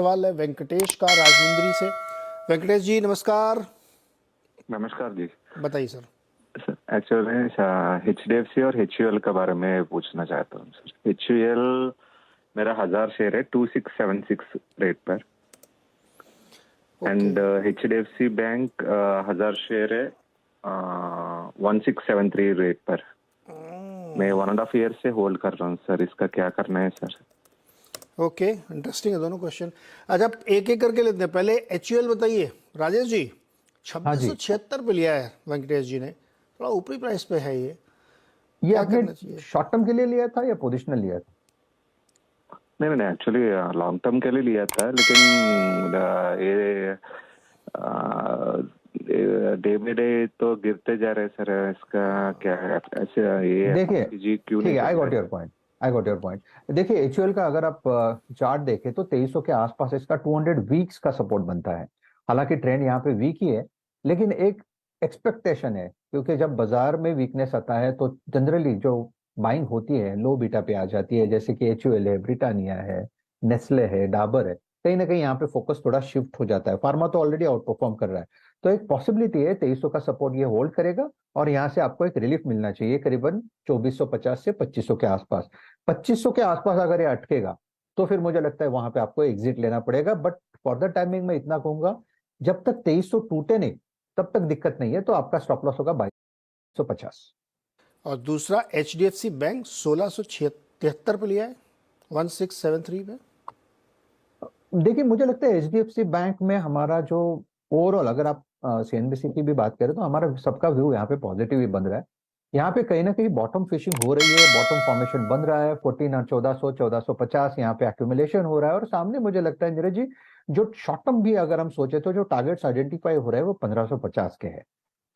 सवाल है वेंकटेश का राजमुंदरी से। वेंकटेश जी नमस्कार। नमस्कार जी। बताइए सर। एक्चुअली HDFC और HUL के बारे में पूछना चाहता हूँ सर। HUL मेरा 1000 शेयर है 2676 रेट पर एंड HDFC बैंक 1000 शेयर है 1673 रेट पर। मैं 1.5 ईयर से होल्ड कर रहा हूँ सर, इसका क्या करना है सर? ओके, इंटरेस्टिंग है दोनों क्वेश्चन। अच्छा, आप एक एक करके लेते हैं। पहले HUL बताइए राजेश जी। हाँ जी, 2676 पे लिया है वेंकटेश जी ने, थोड़ा ऊपरी प्राइस पे है ये क्या आपने करना चाहिए? शॉर्ट टर्म के लिए लिया था या पोजिशनल लिया था? नहीं, एक्चुअली लॉन्ग टर्म के लिए लिया था, लेकिन ये डे बाई डे तो गिरते जा रहे सर, इसका क्या है? ऐसे ये देखिए, जी क्यों ठीक नहीं है, कर रहे? I got your point. देखिए, HUL का अगर आप चार्ट देखें तो 2300 के आसपास इसका 200 वीक्स का सपोर्ट बनता है। हालांकि ट्रेंड यहाँ पे वीक ही है, लेकिन एक एक्सपेक्टेशन है, क्योंकि जब बाजार में वीकनेस आता है तो जनरली जो बाइंग होती है लो बीटा पे आ जाती है, जैसे कि HUL है, ब्रिटानिया है, नेस्ले है, डाबर है। कहीं ना कहीं यहाँ पे फोकस थोड़ा शिफ्ट हो जाता है। फार्मा तो ऑलरेडी आउट परफॉर्म कर रहा है, तो एक पॉसिबिलिटी है 2300 का सपोर्ट ये होल्ड करेगा और यहाँ से आपको एक रिलीफ मिलना चाहिए करीबन 2450 से 2500 के आसपास। 2500 के आसपास अगर ये अटकेगा तो फिर मुझे लगता है वहां पे आपको एग्जिट लेना पड़ेगा। बट फॉर द टाइमिंग में इतना कहूंगा, जब तक 2300 टूटे नहीं तब तक दिक्कत नहीं है, तो आपका स्टॉप लॉस होगा 2250। और दूसरा HDFC बैंक 1673 पे लिया है 1673 पे। देखिए, मुझे लगता है HDFC बैंक में हमारा जो ओवरऑल, अगर आप CNBC की भी बात करें तो हमारा सबका व्यू यहाँ पे पॉजिटिव ही बन रहा है। यहाँ पे कहीं ना कहीं बॉटम फिशिंग हो रही है, बॉटम फॉर्मेशन बन रहा है 1400 1450 यहाँ पे एक्यूमुलेशन हो रहा है। और सामने मुझे लगता है नीरज जी, जो शॉर्ट टर्म भी अगर हम सोचे तो जो टारगेट्स आइडेंटिफाई हो रहे हैं वो 1550 के हैं।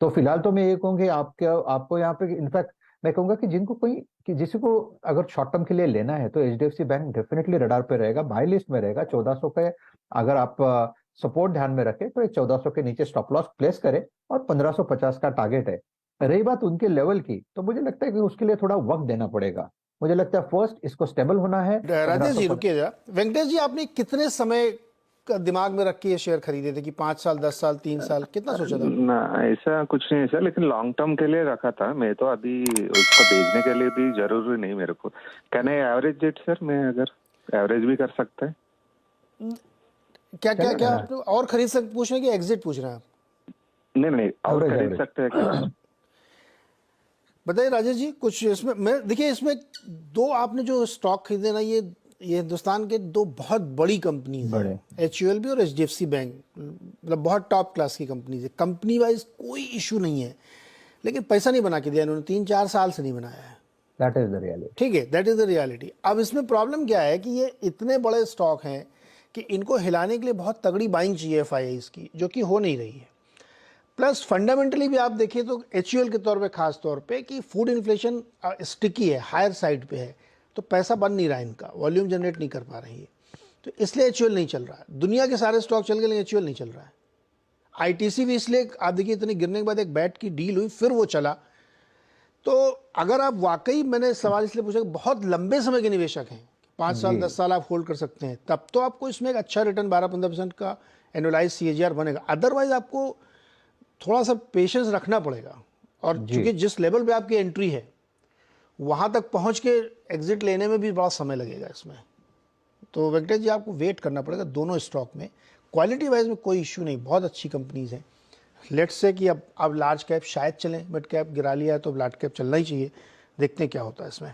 तो फिलहाल तो मैं ये कहूँगी आपको यहाँ पे इनफैक्ट मैं कहूंगा कि जिनको कोई कि जिसी को अगर शॉर्ट टर्म के लिए लेना है तो HDFC बैंक डेफिनेटली रडार पे रहेगा, बाय लिस्ट में रहेगा। 1400 के अगर आप सपोर्ट ध्यान में रखें तो 1400 के नीचे स्टॉप लॉस प्लेस करें और 1550 का टारगेट है। रही बात उनके लेवल की, तो मुझे लगता है कि उसके लिए थोड़ा वक्त देना पड़ेगा। मुझे लगता है फर्स्ट इसको स्टेबल होना है। राजेश जी रुकिए जरा। वेंकटेश जी, आपने कितने समय का दिमाग में रख के ये शेयर खरीदे थे कि 5 साल 10 साल 3 साल कितना सोचा था? ना, ऐसा कुछ नहीं है सर, लेकिन लॉन्ग टर्म के लिए रखा था मैं तो। अभी उसको बेचने के लिए भी जरूरी नहीं मेरे को। Can I average it sir? मैं अगर एवरेज भी कर सकता है? क्या क्या क्या आप और खरीद सकते पूछ रहे हैं कि एग्जिट पूछ रहे हैं आप? नहीं, और एवरेज खरीद एवरेज सकते हैं क्या? बताइए राजेश जी कुछ इसमें। मैं देखिए, इसमें दो आपने जो स्टॉक खरीदे ना, ये हिंदुस्तान के दो बहुत बड़ी कंपनीज बड़े। हैं, HUL भी और HDFC बैंक। मतलब बहुत टॉप क्लास की कंपनीज है, कंपनी वाइज कोई इशू नहीं है, लेकिन पैसा नहीं बना के दिया इन्होंने, 3-4 साल से नहीं बनाया है। That is the reality. ठीक है, दैट इज द रियलिटी। अब इसमें प्रॉब्लम क्या है कि ये इतने बड़े स्टॉक हैं कि इनको हिलाने के लिए बहुत तगड़ी बाइंग चाहिए FIIs की, जो कि हो नहीं रही है। प्लस फंडामेंटली भी आप देखिए तो HUL के तौर पे खास तौर पे कि फूड इन्फ्लेशन स्टिकी है, हायर साइड पे है, तो पैसा बन नहीं रहा है, इनका वॉल्यूम जनरेट नहीं कर पा रही है, तो इसलिए HUL नहीं चल रहा है। दुनिया के सारे स्टॉक चल गए लेकिन HUL नहीं चल रहा है। ITC भी इसलिए, आप देखिए इतनी गिरने के बाद एक बैट की डील हुई फिर वो चला। तो अगर आप वाकई, मैंने सवाल इसलिए पूछा कि बहुत लंबे समय के निवेशक हैं, 5 साल 10 साल आप होल्ड कर सकते हैं, तब तो आपको इसमें एक अच्छा रिटर्न 12-15% का एनुअलाइज CAGR बनेगा। अदरवाइज आपको थोड़ा सा पेशेंस रखना पड़ेगा। और जी, चूंकि जिस लेवल पे आपकी एंट्री है वहां तक पहुंच के एग्जिट लेने में भी बड़ा समय लगेगा इसमें। तो वेंकटेश जी, आपको वेट करना पड़ेगा दोनों स्टॉक में। क्वालिटी वाइज में कोई इश्यू नहीं, बहुत अच्छी कंपनीज हैं। लेट्स से कि अब लार्ज कैप शायद चलें, मिड कैप गिरा लिया है तो लार्ज कैप चलना ही चाहिए। देखते हैं क्या होता है इसमें।